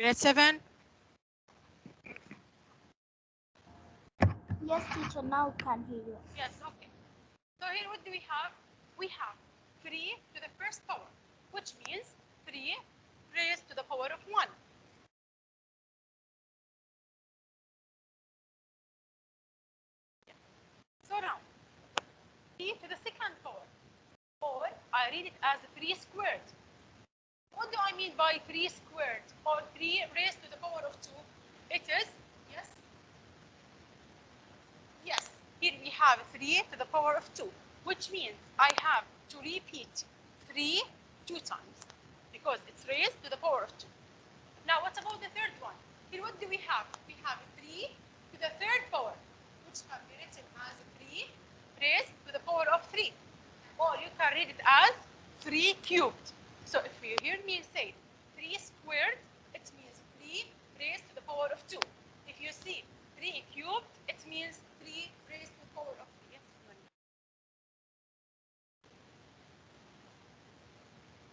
Grade 7? Yes, teacher, now can hear you. Yes, okay. So here what do we have? We have 3 to the first power, which means 3 raised to the power of 1. So now, 3 to the second power, or I read it as 3 squared. What do I mean by 3 squared, or 3 raised to the power of 2? It is, yes, yes, here we have 3 to the power of 2, which means I have to repeat 3 2 times, because it's raised to the power of 2. Now, what about the third one? Here, what do we have? We have 3 to the third power, which can be written as 3 raised to the power of 3. Or you can read it as 3 cubed. So if you hear me say 3 squared, it means 3 raised to the power of 2. If you see 3 cubed, it means 3 raised to the power of 3.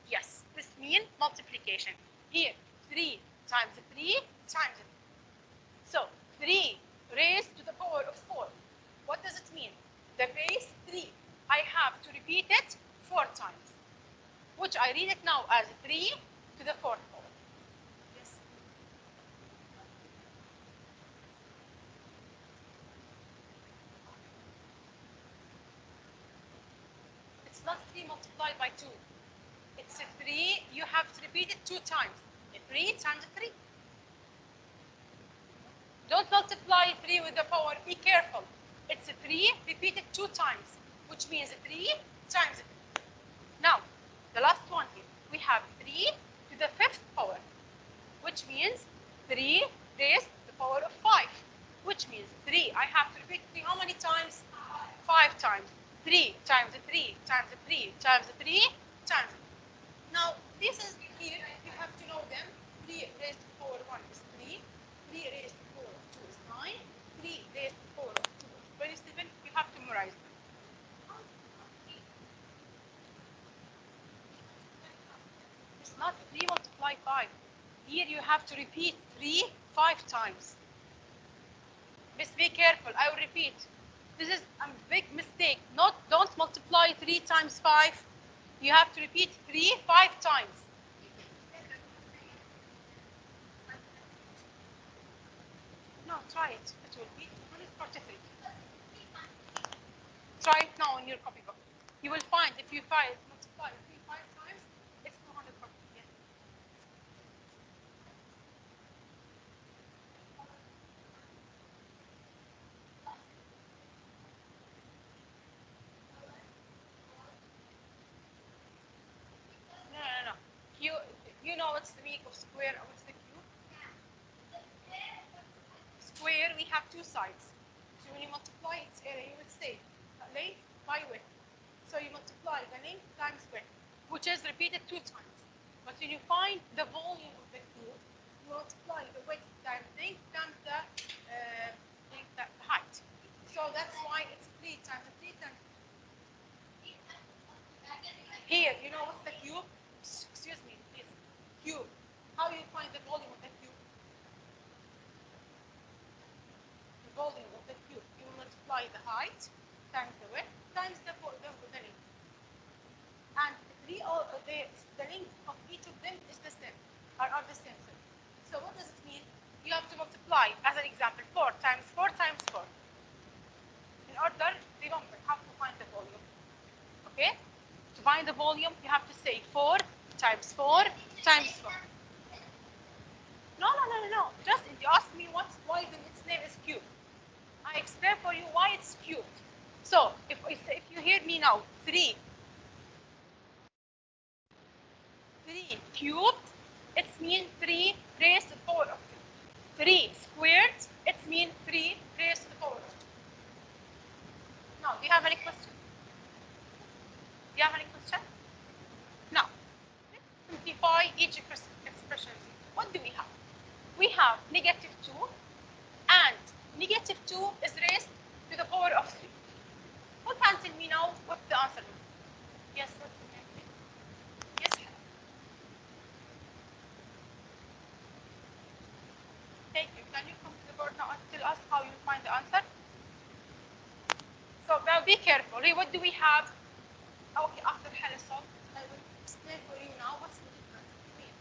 Yes, this means multiplication. Here, 3 times 3 times 3. So 3 raised to the power of 4. What does it mean? The base 3. I have to repeat it 4 times, which I read it now as 3 to the 4th power. Yes. It's not 3 multiplied by 2. It's a 3. You have to repeat it 2 times. 3 times 3. Don't multiply 3 with the power. Be careful. It's a 3 repeated 2 times, which means 3 times 3. Now, the last one here. We have 3 to the 5th power, which means 3 raised to the power of 5, which means 3. I have to repeat 3 how many times? 5 times. 3 times 3 times 3 times 3 times 3. Now, this is here, you have to know them. 3 raised to the power of 1 is 3. 3 raised to the power of 2 is 9. 3 raised to the power of 2 is 27. You have to memorize them. It's not 3 multiplied 5. Here you have to repeat 3 5 times. Just be careful. I will repeat. This is a big mistake. Don't multiply 3 times 5. You have to repeat 3 5 times. No, try it. It will be 243. Try it now in your copybook. You will find if you multiply 3 5 times, it's 243. Yes. No. You know what's the meaning of square or what's the cube? Square, we have 2 sides. So when you multiply its area, you would say length by width. So you multiply the length times width, which is repeated 2 times. But when you find the volume of the cube, you multiply the width times length times the height. So that's why it's 3 times 3 times. Here, you know what's the cube? Excuse me, please. Cube. How you find the volume of the cube? The volume of the cube. You multiply the height times the width times the length. And the length of each of them is the same, are the same. So what does it mean? You have to multiply, as an example, 4 times 4 times 4. In order, remember how to find the volume. Okay? To find the volume, you have to say 4 times 4 times 4. No. Just you ask me why its name is cube. I explain for you why it's cubed. So if you hear me now, 3 cubed, it means 3 raised to the power of 2. 3 squared, it means 3 raised to the power of 2. Now, do you have any questions? Do you have any questions? Now, let's simplify each expression. What do we have? We have negative 2, and negative 2 is raised to the power of 3. Who can tell me now what the answer is? Yes, what's the answer? Yes. Can you come to the board now and tell us how you find the answer? So now be careful. Here, what do we have? Okay, after Halisol, I will explain for you now what's the difference between.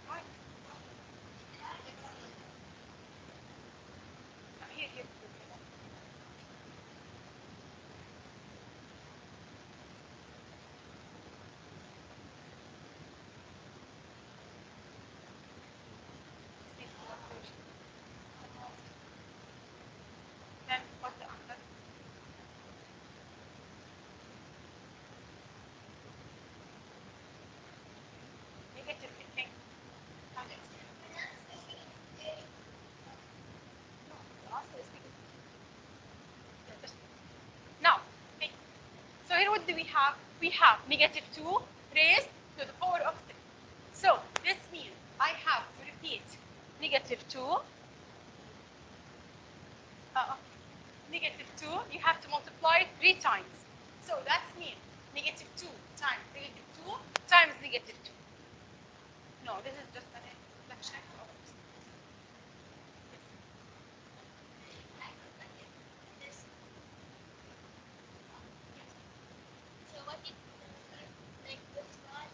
Right? Here. Then what's the answer? Negative 15. No, the answer is negative. Now, okay. So here what do we have? We have negative 2 raised to the power of 6. So this means I have to repeat negative 2. Negative 2, you have to multiply it 3 times. So that means negative 2 times negative 2 times negative 2. No, this is just an reflection of this. So what if like this one?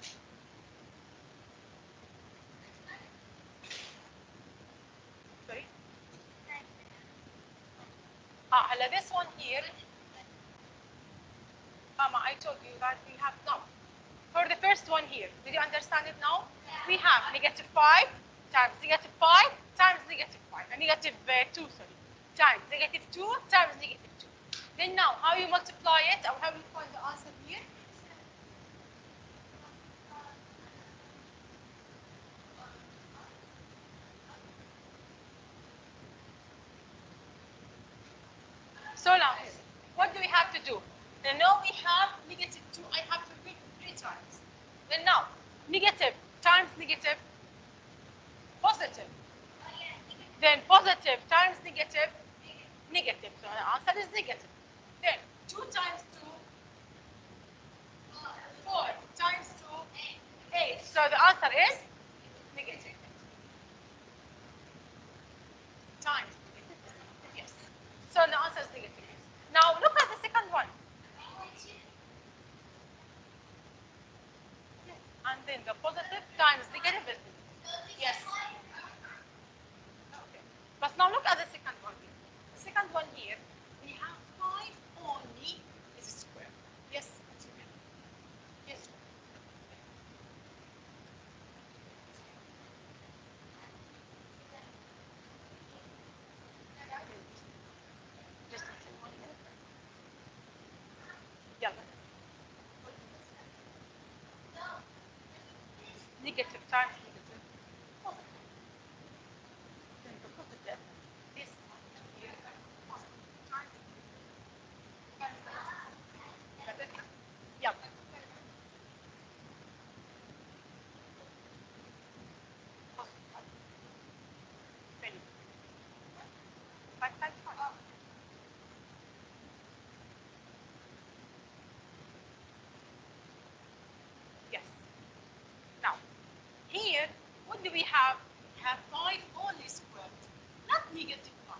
Sorry? This one here, I told you that we have no. For the first one here, did you understand it now? We have negative 5 times negative 5 times negative 5, and negative 2, sorry, times negative 2 times negative 2. Then now, how you multiply it, or how you find the answer here? So now, what do we have to do? Then now we have negative 2, I have to repeat 3 times. Then now, negative times negative, positive. Then positive times negative, negative. So the answer is negative. Then 2 times 2, 4 times 2, 8. So the answer is negative. Times negative. Yes. So the answer is negative. Now look at the second one. And then the positive times negative is negative. Yes. Okay. But now look at the second one here. The second one here, we have 5 only is a square. Yes. Yes. Just a second. Yeah. Negative times negative. Positive. Then the positive, this one here, positive times negative. Yeah. Positive. Then 5 times 5. Yes. Now, here, what do we have? We have 5 only squared, not negative 5.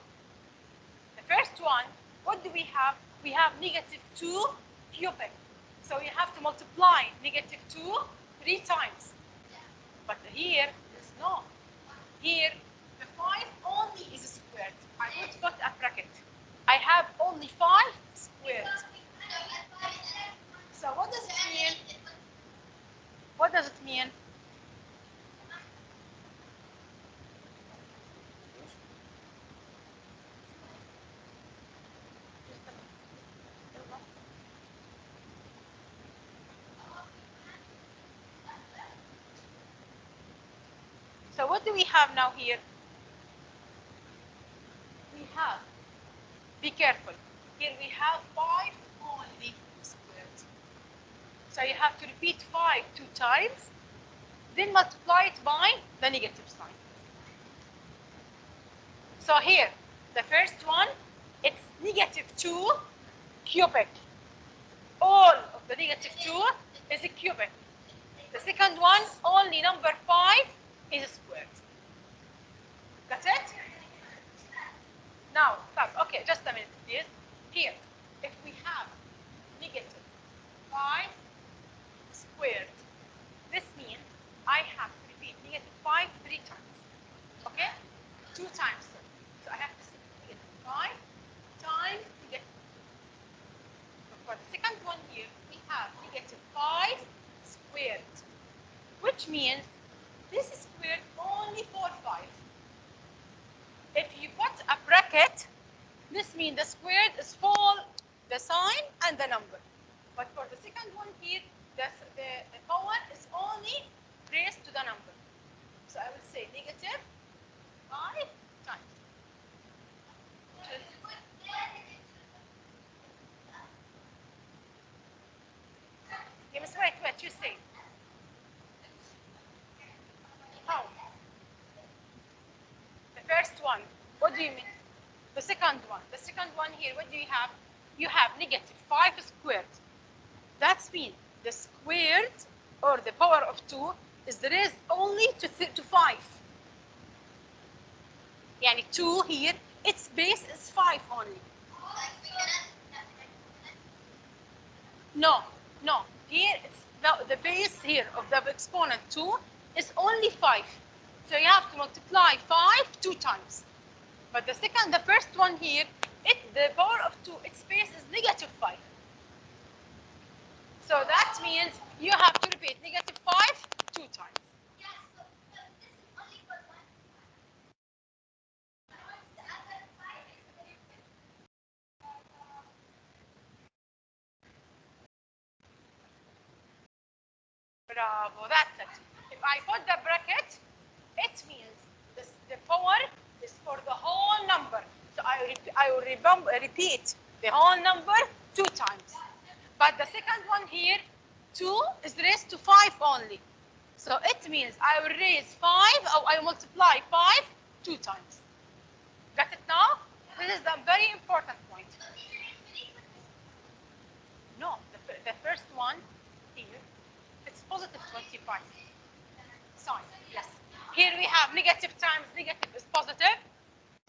The first one, what do we have? We have negative 2 cubic. So you have to multiply negative 2 3 times. But here, there's no. Here, the 5 only is squared. I won't put a bracket. I have only 5 squared. So what does it mean? What does it mean? So what do we have now here? We have, be careful, here we have 5 only squared. So you have to repeat 5 2 times, then multiply it by the negative sign. So here, the first one, it's negative 2 cubic. All of the negative 2 is a cubic. The second one, only number 5 is squared. That's it? Now, okay, just a minute, please. Here, if we have negative 5 squared, this means I have to repeat negative 5 3 times. Okay? 2 times. So I have to say negative 5 times negative 2. So for the second one here, we have negative 5 squared, which means this is squared only for 5. If you put a bracket, this means the squared is for the sign and the number. But for the second one here, the power is only raised to the number. So I will say negative 5 times. Yeah, Miss, wait, you say. How? The first one, what do you mean? The second one. The second one here, what do you have? You have negative 5 squared. That means the squared or the power of 2 is raised only to 5. Yani 2 here, its base is 5 only. No. Here, it's the base here of the exponent 2 is only 5. So you have to multiply 5 2 times. But the first one here, the power of 2, its base is negative 5. So that means you have to repeat negative 5 2 times. Bravo, that's it. If I put the bracket, it means the power is for the whole number. So I will repeat the whole number 2 times. But the second one here, 2 is raised to 5 only. So it means I will raise 5, or I multiply 5 2 times. Got it now? This is a very important point. No, the first one here, it's positive 25. Sign, yes. Here we have negative times negative is positive,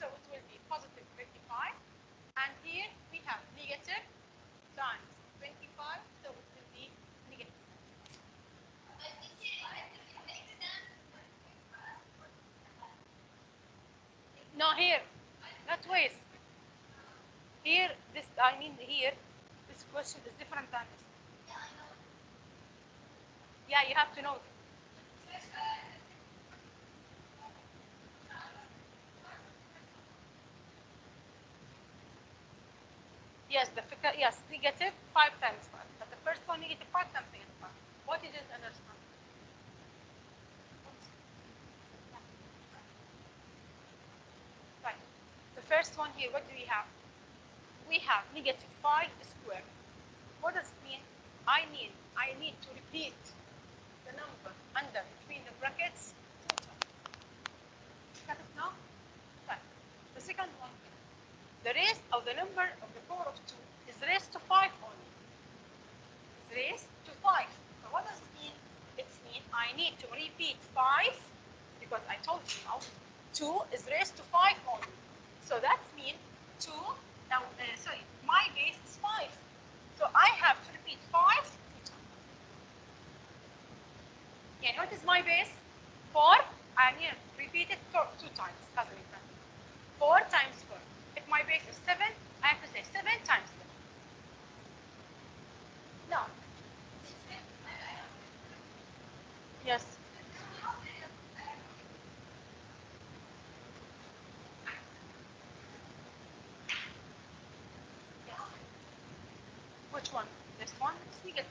so it will be positive 25. And here we have negative times 25, so it will be negative. No, here, not ways. Here, here, this question is different than this. Yeah, you have to know. Yes, negative 5 times 5. But the first one, negative 5 times negative 5. What you didn't understand? Right. The first one here, what do we have? We have negative 5 squared. What does it mean? I need to repeat the number under between the brackets 2 times. Got it now? Right. The second one, the raised of the number of the power of 2 is raised to 5 only. It's raised to 5. So what does it mean? It means I need to repeat 5 because I told you now 2 is raised to 5 only. So that means 2, now, my base is 5. So I have to repeat 5 2 times. Yeah, what is my base? 4. I need to repeat it 2 times. 4 times 4. If my base is 7, I have to say 7 times 7. No. Yes. Which one? This one? It's negative.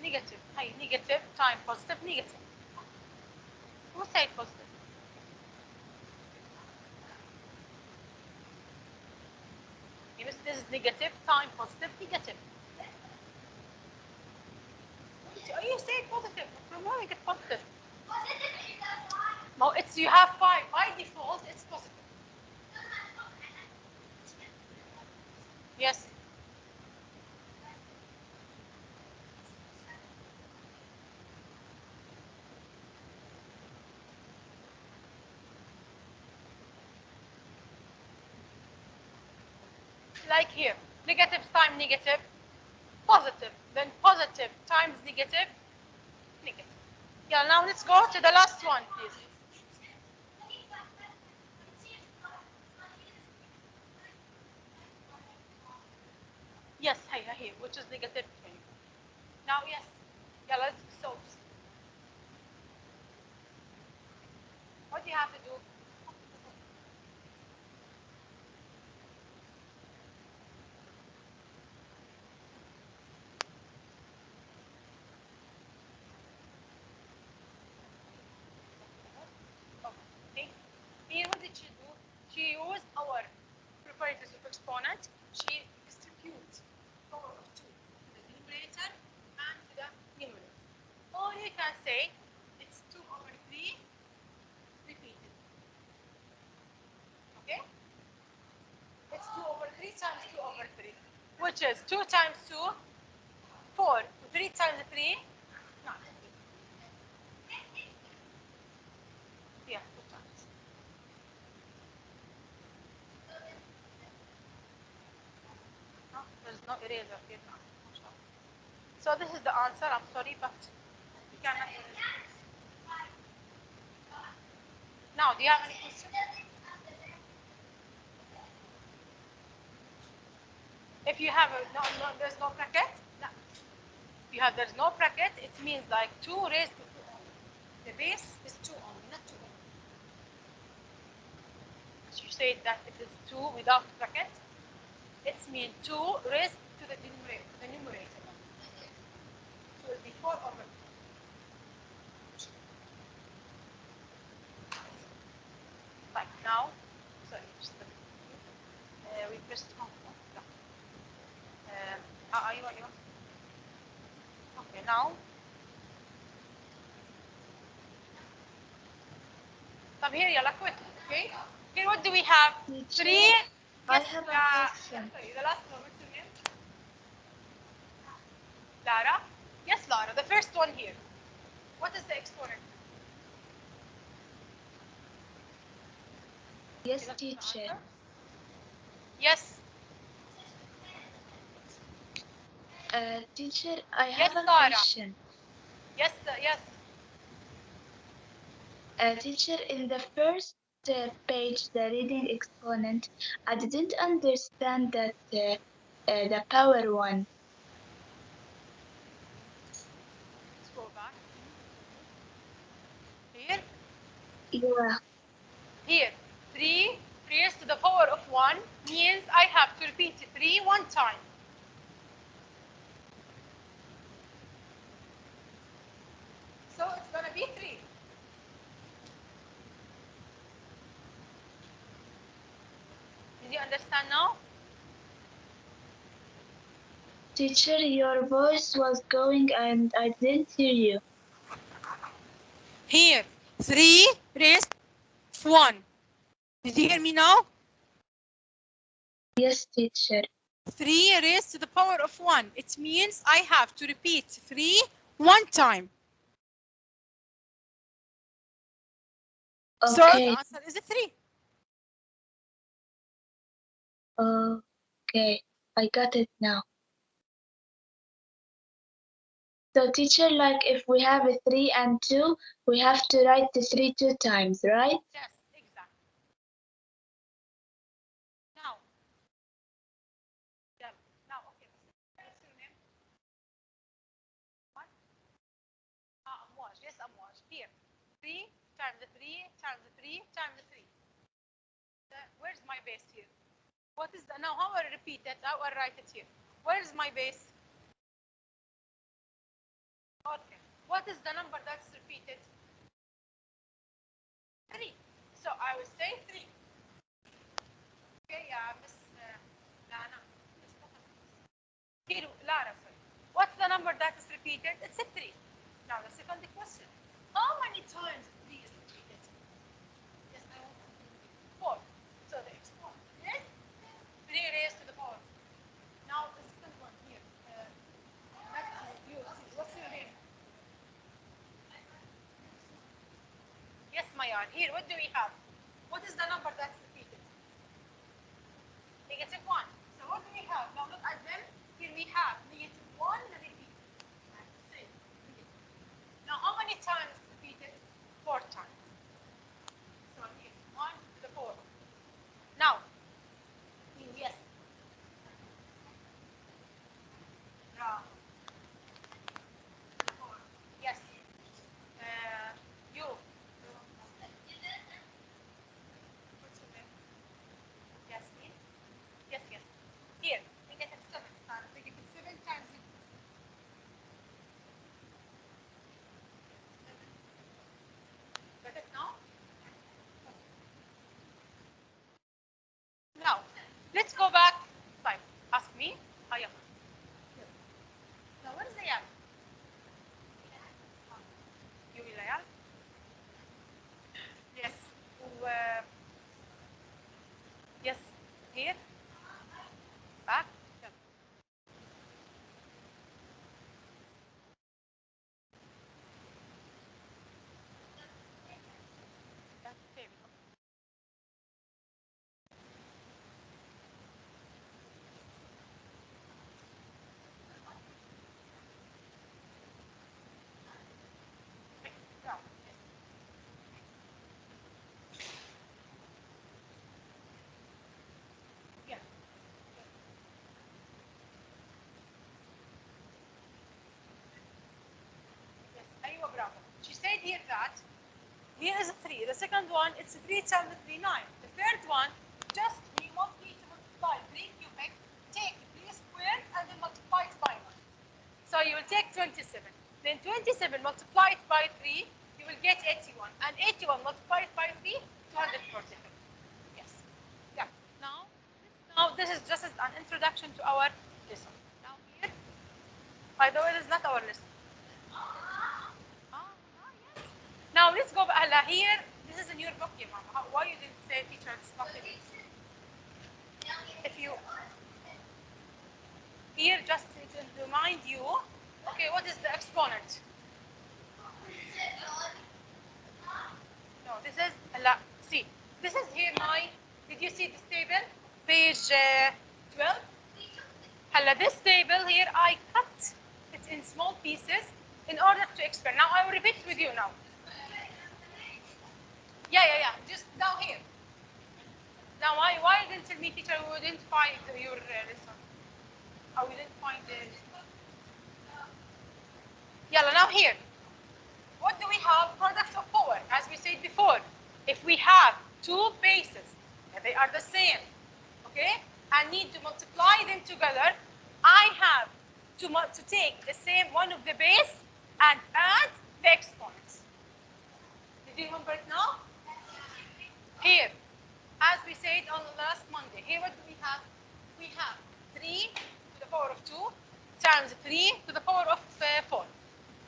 Negative. Hey, negative times positive, negative. Who said positive? Yes, this is negative times positive, negative. You say positive. From where we get positive? No, it's you have 5. By default, it's positive. Yes. Like here, negative times negative, positive, then positive times negative, negative. Yeah, now let's go to the last one, please. Yes, here, which is negative 20. Now, yes, yeah, let's solve. What do you have to do? Okay. Here, what did she do? She used our preparators of exponent. She distributes power of 2 to the numerator and to the numerator. Or you can say it's 2 over 3 repeated. Okay? It's 2 over 3 times 2 over 3, which is 2 times 2, 4. 3 times 3, 9. Yeah, 2 times. No, there's no eraser here now. So this is the answer. I'm sorry, but we cannot. Now, do you have any questions? If you have there's no bracket. No. If you have there's no bracket, it means like 2 raised to 2 only. The base is 2 only, not 2 only. As you said that it is 2 without bracket, it means 2 raised to the numerator. So it will be 4 over 2. Like now, sorry, just we pressed home. أيوة. Okay, now. طب here يلا quick, okay? Here what do we have? 3. I have a question. Sorry, the last one. What's your name? Lara? Yes, Lara. The first one here. What is the exponent? Yes, teacher. Yes. Teacher, I Yes, have a Lara. question. Yes, yes. Teacher, in the first page, the reading exponent, I didn't understand that the power one. Let's go back. Here. Yeah. Here. 3 raised to the power of 1 means I have to repeat 3 one time. So it's going to be 3. Did you understand now? Teacher, your voice was going and I didn't hear you. Here. 3 raised to 1. Did you hear me now? Yes, teacher. 3 raised to the power of 1. It means I have to repeat 3 one time. Okay. So the answer is 3. Okay, I got it now. So teacher, like if we have a 3 and 2, we have to write the 3 2 times, right? Yes, exactly. Now, yeah, now, okay. What's your name? What? Amwaj. Yes, Amwaj. Here, 3 times 3 times 3 times 3. Where's my base here? What is the, now how I repeat that? How I write it here? Where's my base? Okay. What is the number that's repeated? 3. So I will say 3. Okay, yeah, Miss Lana. Here, Lara, sorry. What's the number that is repeated? It's a 3. Now the second question. How many times 3 is repeated? Yes, I want to do 4. So the exponent is 3 raised to the power. Ayar. Here, what do we have? What is the number that's repeated? Negative 1. So what do we have? Now look at them. Here we have negative 1 repeated. Now how many times repeated? 4 times. So here, 1 to the 4. Now, yes. Bravo. 4. Yes. You. What's your name? Yes, me? Yes, yes. Here, negative 7. Negative 7 times it. Got it now? Now, let's go back. Fine. Ask me. Ayah. Now, what is the yam? You will yam? Yes. Yes. Here. Back. Yep. That's the same. Okay. Now, yes. Yes. Aywa, bravo. She said here that here is a 3. The second one, it's 3 times 3, 9. The third one, just we want me to multiply 3 cubic, take 3 squared, and then multiply it by 9. So you will take 27. Then 27 multiplied by 3, you will get 81. And 81 multiplied by 3, 243. Yes. Yeah. Now this is just an introduction to our lesson. Now here, by the way, this is not our lesson. Yes. Now let's go back here. This is in your book, yeah, Mama. Why you didn't say teacher it's not in it? If you here, just to remind you, okay, what is the exponent? No, this is see. This is here my. Did you see this table? Page 12. This table here, I cut it in small pieces in order to explain. Now I will repeat it with you now. Yeah. Just down here. Now why didn't tell me, teacher, we didn't find your lesson? Or we didn't find it? Yalla, now here. What do we have? Product of 4, as we said before. If we have 2 bases, and they are the same, okay, and need to multiply them together, I have to take the same one of the base and add the exponents. Did you remember it now? Here, as we said on the last Monday, here what do we have? We have 3 to the power of 2 times 3 to the power of 4.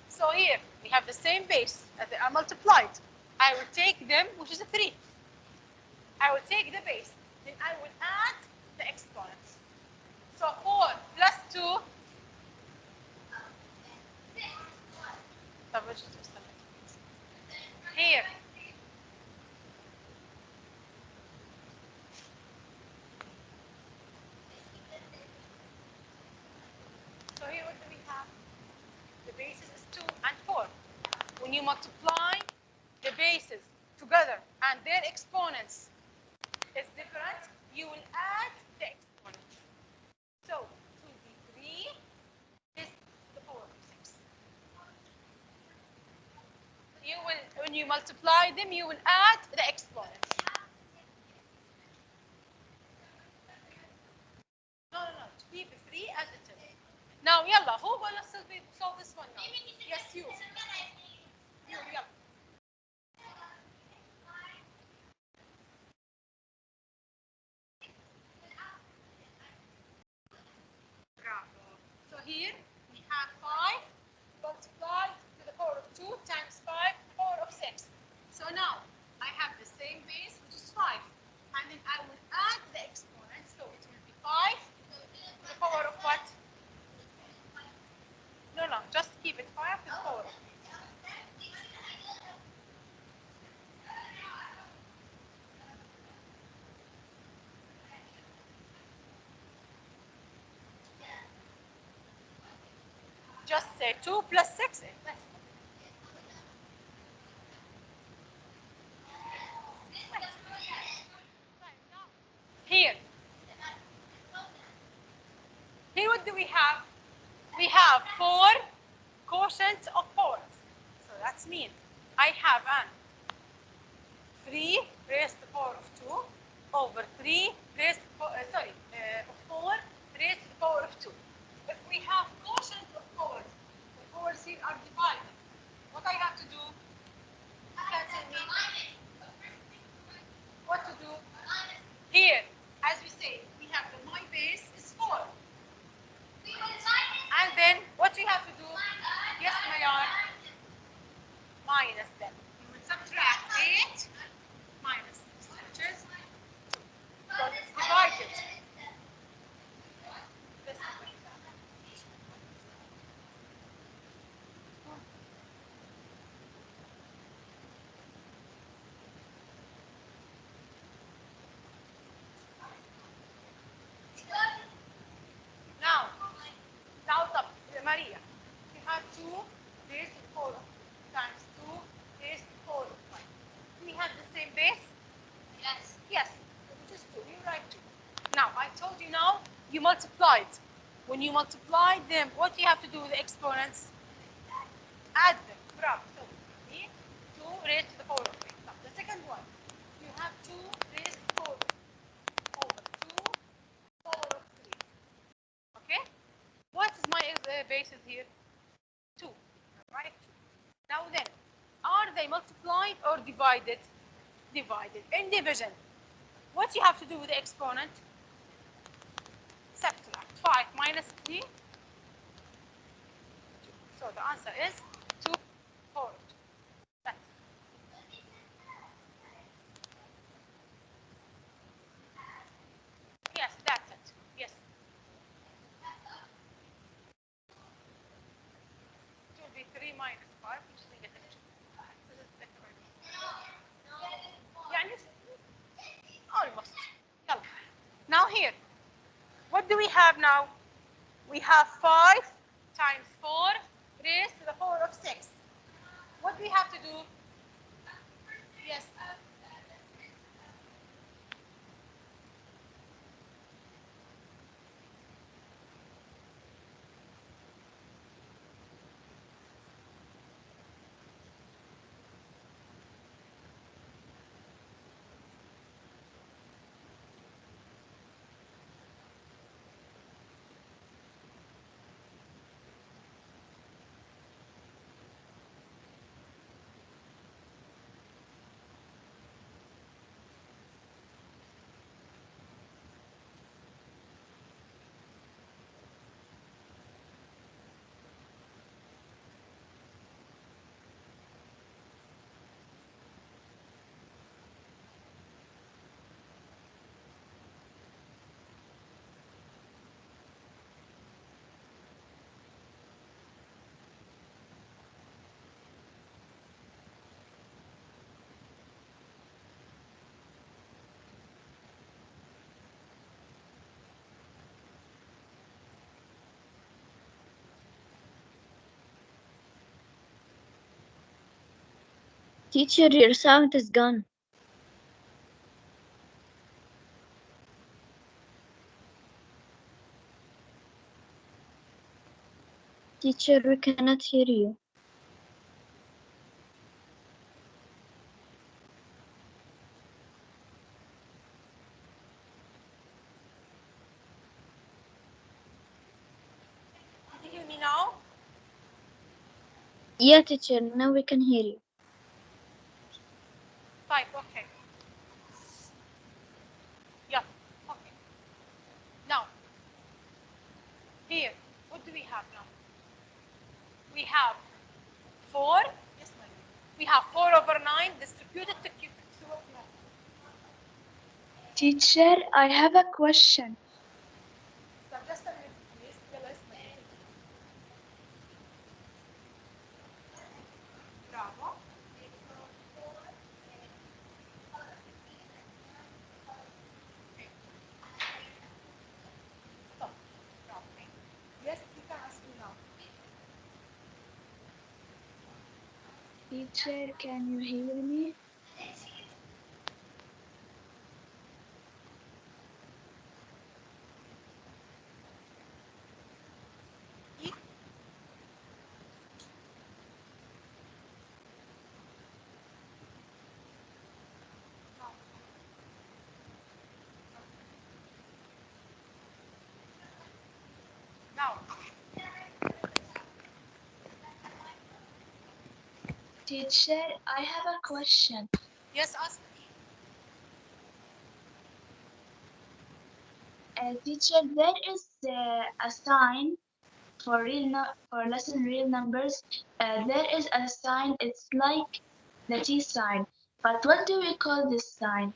So here we have the same base as they are multiplied. I will take them, which is a 3. I will take the base, then I will add the exponents. So 4 plus 2. Here. So here what do we have? The bases is 2 and 4. When you multiply the bases together and their exponents is different, you will add the exponents. So 2 will be 3 is the power of 6. You will, when you multiply them, you will add the exponents. No. To keep 3 as it is. Now, yalla, who gonna solve this one now? Yes, you. You, yalla. Bravo. So here we have 5 multiplied to the power of 2 times 5 to the power of 6. So now I have the same base, which is 5. And then I will add the exponents. So it will be 5 to the power of what? No, just keep it 5 to the power of. Just say 2 plus 6. Here. Here what do we have? We have 4 quotients of 4. So that's mean I have an 3 raised to the power of 2 over 3 raised to the power, of 4 raised to the power of 2. If we have quotients of 4s, the 4s here are divided. What I have to do? You can tell me what to do. Here, as we say, we have the my base is 4. And then what we have to do? Yes, Mayar. Minus them. We will subtract 8 minus 6, which is 2. So it's divided. This way. Now up, Maria. You have 2 raised to the power of 2 times 2 raised to the power of 5. Do we have the same base? Yes. Yes. Just 2. You write 2. Now, I told you now, you multiplied. When you multiply them, what you have to do with the exponents? Add them. Bravo. So, 2 raised to the power of 3. Now, the second one, you have 2 raised to the power of 3 over 2 power of 3. Okay? What is my bases here? 2. Right? 2. Now then, are they multiplied or divided? Divided. In division, what you have to do with the exponent? Subtract. 5 minus 3. 2. So the answer is 2 4. That's it. Yes, that's it. Yes. It will be 3 minus 5, which is negative 2. This is better idea. يعني almost. يلا. Now here, what do we have now? We have 5 times 4 raised to the power of 6. What do we have to do? Yes. Teacher, your sound is gone. Teacher, we cannot hear you. Did you hear me now? Yeah, teacher, now we can hear you. Type, okay. Yeah, okay. Now, here, what do we have now? We have 4. Yes, ma'am. We have 4 over 9 distributed to Q. Teacher, I have a question. طب just a minute, please. يلا اسمعي. برافو. Stop. Bravo. Yes, you can ask me now. Teacher, can you hear me? E. Now, Teacher, I have a question. yes, ask E. Teacher, there is a sign for for lesson real numbers. There is a sign. It's like the T sign. But what do we call this sign?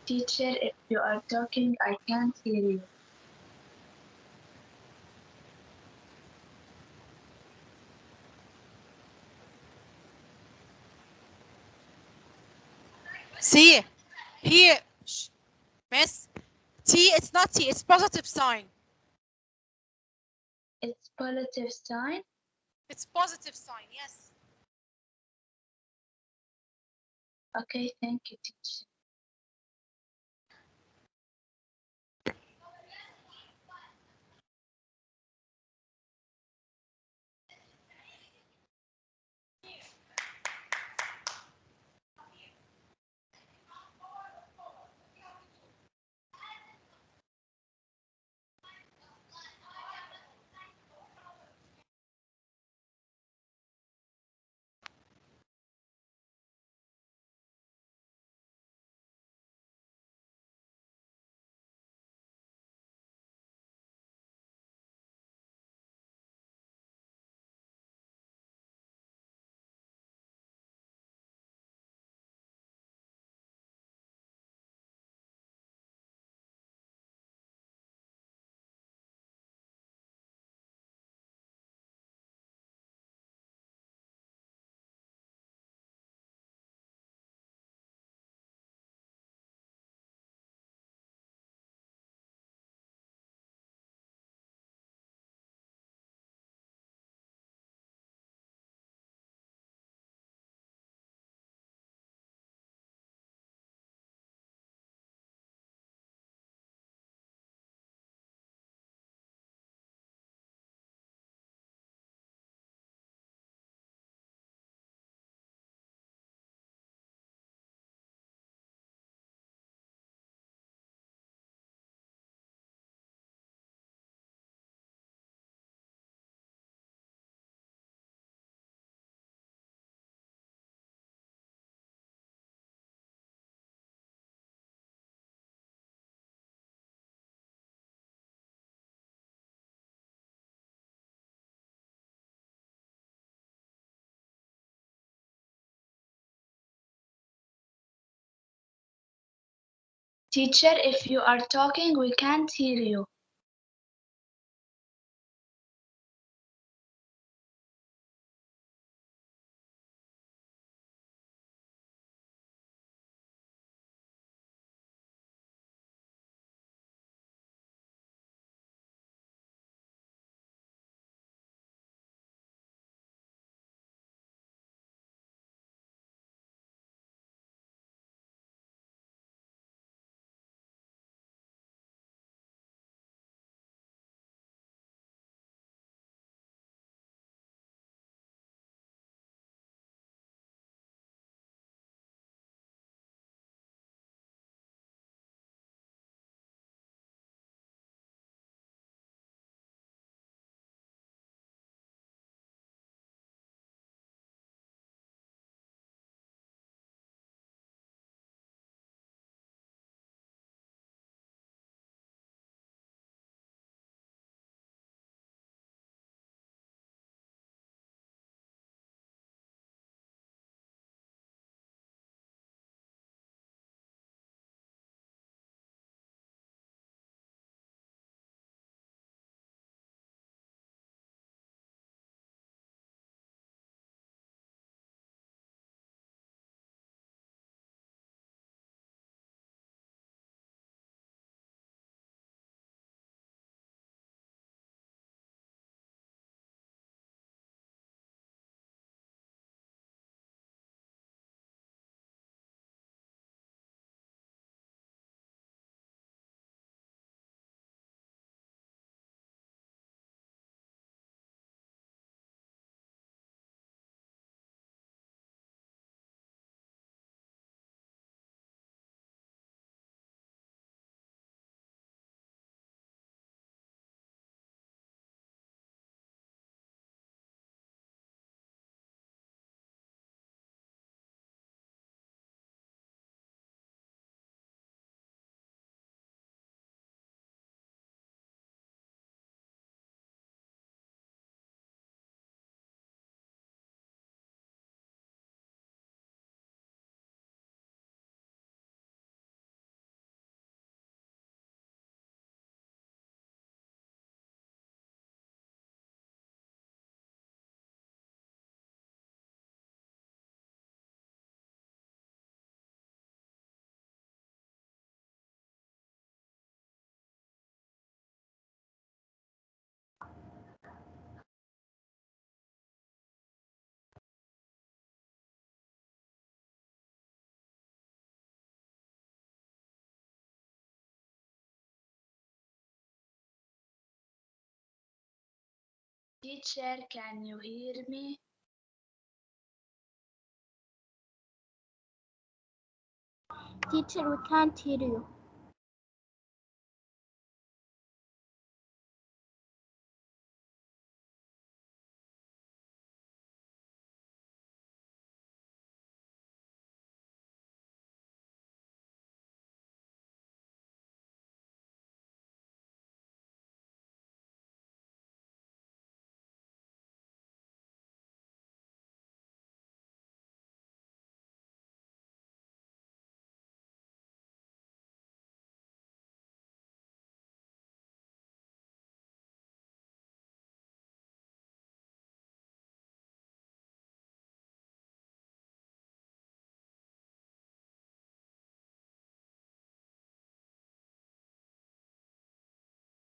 Teacher, if you are talking, I can't hear you. See, here, miss. T, it's not T, it's positive sign. It's positive sign. It's positive sign, yes. Okay, thank you, teacher. Teacher, if you are talking, we can't hear you. Teacher, can you hear me? Teacher, we can't hear you.